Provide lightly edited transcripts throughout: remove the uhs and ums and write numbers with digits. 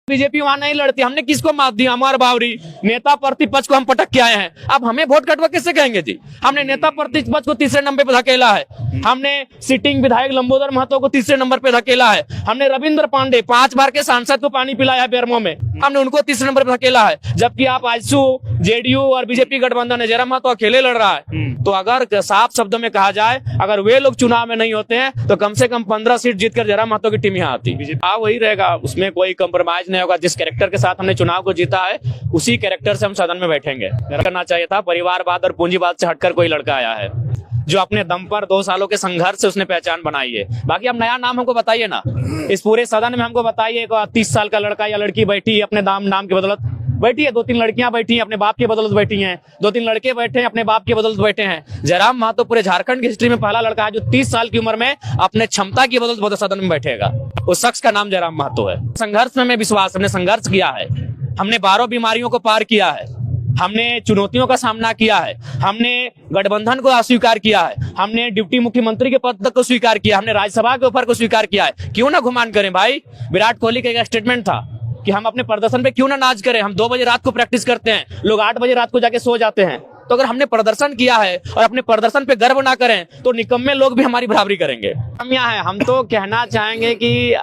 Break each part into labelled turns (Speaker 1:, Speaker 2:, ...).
Speaker 1: BJP वहां नहीं लड़ती, हमने किसको मात दिया? अमर बावरी नेता प्रतिपक्ष को हम पटक के आए हैं, अब हमें वोट कटवा कैसे कहेंगे जी? हमने नेता प्रतिपक्ष को तीसरे नंबर पे धकेला है, हमने सिटिंग विधायक लंबोदर महतो को तीसरे नंबर पे धकेला है, हमने रविंद्र पांडे 5 बार के सांसद को पानी पिलाया है बेरमो में, हमने उनको तीसरे नंबर पे धकेला है। जबकि आप आजसू जेडीयू और बीजेपी गठबंधन है, जयराम महतो अकेले लड़ रहा है। तो अगर साफ शब्दों में कहा जाए, अगर वे लोग चुनाव में नहीं होते हैं तो कम से कम 15 सीट जीतकर जयराम महतो की टीम यहाँ आती। वही रहेगा, उसमें कोई कंप्रोमाइज नहीं होगा। जिस कैरेक्टर के साथ हमने चुनाव को जीता है उसी कैरेक्टर से हम सदन में बैठेंगे। करना चाहिए था, परिवारवाद और पूंजीवाद से हटकर कोई लड़का आया है जो अपने दम पर 2 सालों के संघर्ष से उसने पहचान बनाई है। बाकी अब नया नाम हमको बताइए ना, इस पूरे सदन में हमको बताइए 30 साल का लड़का या लड़की बैठी है अपने नाम की बदौलत बैठी है, 2-3 लड़कियां बैठी हैं अपने बाप की बदौलत बैठी हैं, 2-3 लड़के बैठे हैं अपने बाप की बदौलत बैठे हैं। जयराम महतो पूरे झारखंड की हिस्ट्री में पहला लड़का है जो 30 साल की उम्र में अपने क्षमता की बदौलत सदन में बैठेगा। उस शख्स का नाम जयराम महतो है। संघर्ष में विश्वास, हमने संघर्ष किया है, हमने 12 बीमारियों को पार किया है, हमने चुनौतियों का सामना किया है, हमने गठबंधन को अस्वीकार किया है, हमने डिप्टी मुख्यमंत्री के पद तक को स्वीकार किया, हमने राज्यसभा के ऊपर को स्वीकार किया है। क्यों ना घुमान करें भाई? विराट कोहली का एक स्टेटमेंट था कि हम अपने प्रदर्शन पे क्यों ना नाच करें। हम 2 बजे रात को प्रैक्टिस करते हैं, लोग 8 बजे रात को जाके सो जाते हैं। तो अगर हमने प्रदर्शन किया है और अपने प्रदर्शन पे गर्व ना करें तो निकम्मे लोग भी हमारी बराबरी करेंगे। हम यहाँ हैं, हम तो कहना चाहेंगे कि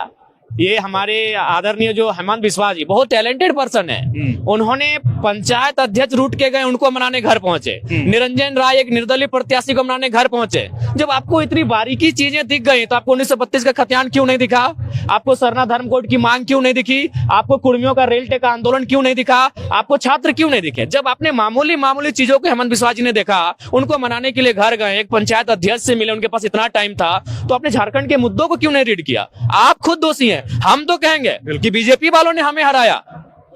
Speaker 1: ये हमारे आदरणीय जो हेमंत बिस्वा जी बहुत टैलेंटेड पर्सन है, उन्होंने पंचायत अध्यक्ष रूट के गए, उनको मनाने घर पहुंचे। निरंजन राय एक निर्दलीय प्रत्याशी को मनाने घर पहुंचे। जब आपको इतनी बारीकी चीजें दिख गई तो आपको 1932 का खतियान क्यों नहीं दिखा? आपको सरना धर्म कोड की मांग क्यों नहीं दिखी? आपको कुर्मियों का रेल टेका आंदोलन क्यों नहीं दिखा? आपको छात्र क्यों नहीं दिखे? जब आपने मामूली चीजों को हेमंत बिस्वा जी ने देखा, उनको मनाने के लिए घर गए, एक पंचायत अध्यक्ष से मिले, उनके पास इतना टाइम था, तो आपने झारखंड के मुद्दों को क्यों नहीं रीड किया? आप खुद दोषी हैं। हम तो कहेंगे कि बीजेपी वालों ने हमें हराया,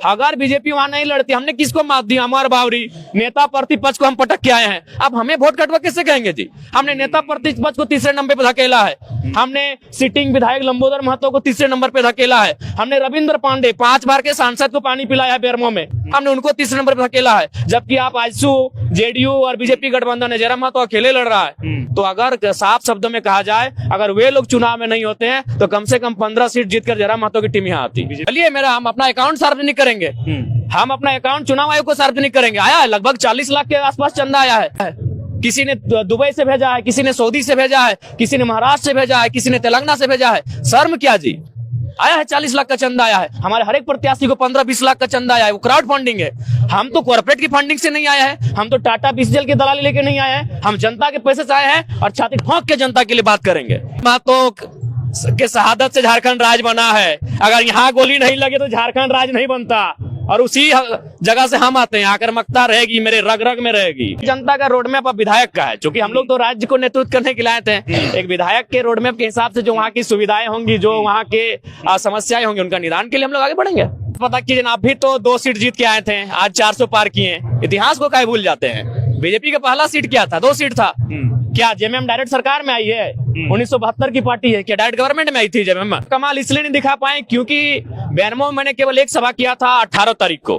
Speaker 1: अगर बीजेपी वहां नहीं लड़ती, हमने किसको मात दिया? अमर बावरी नेता प्रतिपक्ष को हम पटक के आए हैं, अब हमें वोट कटवा कैसे कहेंगे जी? हमने नेता प्रतिपक्ष को तीसरे नंबर पे धकेला है, हमने सिटिंग विधायक लंबोदर महतो को तीसरे नंबर पे धकेला है, हमने रविंद्र पांडे 5 बार के सांसद को पानी पिलाया है बेरमो में, हमने उनको तीसरे नंबर पे धकेला है। जबकि आप आजसू जेडीयू और बीजेपी गठबंधन है, जयराम महतो अकेले लड़ रहा है। तो अगर साफ शब्दों में कहा जाए, अगर वे लोग चुनाव में नहीं होते हैं तो कम से कम 15 सीट जीतकर जयराम महतो की टीम यहाँ आती। चलिए हम अपना अकाउंट सार्वजनिक करेंगे, हम अपना अकाउंट चुनाव आयोग को सार्वजनिक करेंगे। आया है लगभग 40 लाख के आसपास चंदा आया है। किसी ने दुबई से भेजा है, किसी ने सऊदी से भेजा है, किसी ने महाराष्ट्र से भेजा है, किसी ने तेलंगाना से भेजा है। शर्म क्या जी? आया है 40 लाख का चंदा आया है। हमारे हर एक प्रत्याशी को 15-20 लाख का चंदा आया है, वो क्राउड फंडिंग है। हम तो कॉर्पोरेट की फंडिंग से नहीं आया है, हम तो टाटा बीसीएल की दलाली लेके नहीं आए हैं, हम जनता के पैसे से आए हैं और छाती ठोक के जनता के लिए बात करेंगे। महतो के शहादत से झारखंड राज बना है, अगर यहाँ गोली नहीं लगे तो झारखंड राज नहीं बनता। और उसी जगह से हम आते हैं, आक्रामकता रहेगी, मेरे रग रग में रहेगी। जनता का रोडमैप अब विधायक का है, क्योंकि हम लोग तो राज्य को नेतृत्व करने के लिए आए थे। एक विधायक के रोडमैप के हिसाब से जो वहाँ की सुविधाएं होंगी, जो वहाँ के समस्याएं होंगी, उनका निदान के लिए हम लोग आगे बढ़ेंगे। पता कीजिए ना, अभी तो 2 सीट जीत के आए थे, आज 400 पार किए। इतिहास को काहे भूल जाते हैं? बीजेपी का पहला सीट क्या था? 2 सीट था। क्या जेएमएम डायरेक्ट सरकार में आई है? 1972 की पार्टी है, क्या डायरेक्ट गवर्नमेंट में आई थी जेएमएम? कमाल इसलिए नहीं दिखा पाए क्योंकि बेरमो में मैंने केवल एक सभा किया था 18 तारीख को,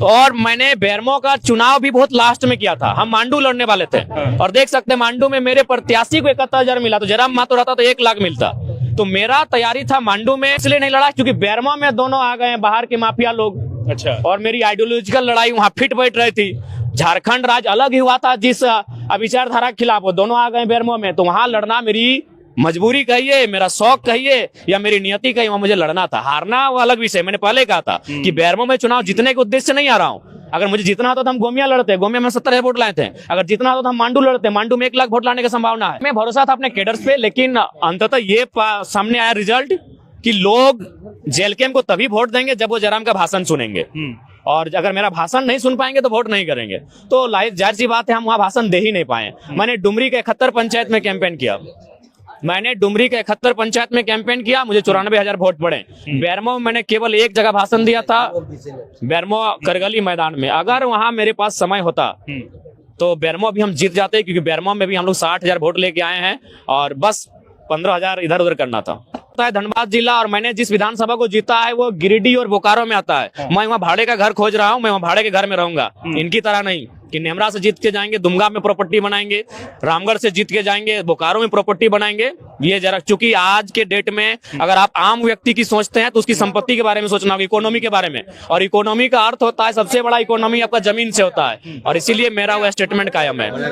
Speaker 1: और मैंने बेरमो का चुनाव भी बहुत लास्ट में किया था। हम मांडू लड़ने वाले थे और देख सकते हैं मांडू में मेरे प्रत्याशी को 71,000 मिला, तो जयराम महतो रहता तो 1 लाख मिलता। तो मेरा तैयारी था मांडू में, इसलिए नहीं लड़ा क्योंकि बेरमो में दोनों आ गए बाहर के माफिया लोग। अच्छा। और मेरी आइडियोलॉजिकल लड़ाई वहां फिट बैठ रही थी। झारखंड राज्य अलग ही हुआ था जिस विचारधारा के खिलाफ, वो दोनों आ गए बेरमो में, तो वहां लड़ना मेरी मजबूरी कहिए, मेरा शौक कहिए या मेरी नियति कहिए, वहां मुझे लड़ना था। हारना वो अलग विषय। मैंने पहले कहा था कि बेरमो में चुनाव जीतने के उद्देश्य से नहीं आ रहा हूँ। अगर मुझे जीतना होता तो हम गोमिया लड़ते, गोमिया में 70,000 वोट लाए थे। अगर जीतना होता तो हम मांडू लड़ते, मांडू में 1 लाख वोट लाने की संभावना है। मैं भरोसा था अपने कैडर्स पे, लेकिन अंततः ये सामने आया रिजल्ट कि लोग जेल कैंप को तभी वोट देंगे जब वो जयराम का भाषण सुनेंगे, और अगर मेरा भाषण नहीं सुन पाएंगे तो वोट नहीं करेंगे। तो जाहिर सी बात है हम वहां भाषण दे ही नहीं पाए। मैंने डुमरी के 71 पंचायत में कैंपेन किया, मैंने डुमरी के 71 पंचायत में कैंपेन किया, मुझे 94,000 वोट पड़े। बेरमो में मैंने केवल एक जगह भाषण दिया था, बेरमो करगली मैदान में। अगर वहां मेरे पास समय होता तो बेरमो भी हम जीत जाते, क्योंकि बेरमो में भी हम लोग 60,000 वोट लेके आए हैं और बस 15,000 इधर उधर करना था। धनबाद जिला, और मैंने जिस विधानसभा को जीता है वो गिरिडीह और बोकारो में आता है। मैं वहाँ भाड़े का घर खोज रहा हूँ, मैं वहाँ भाड़े के घर में रहूंगा, इनकी तरह नहीं। कि नेमरा से जीत के जाएंगे, दुमका में प्रॉपर्टी बनाएंगे, रामगढ़ से जीत के जाएंगे, बोकारो में प्रॉपर्टी बनाएंगे। ये जरा, चूंकि आज के डेट में अगर आप आम व्यक्ति की सोचते हैं तो उसकी संपत्ति के बारे में सोचना होगा, इकोनॉमी के बारे में, और इकोनॉमी का अर्थ होता है, सबसे बड़ा इकोनॉमी आपका जमीन से होता है, और इसीलिए मेरा वो स्टेटमेंट कायम है।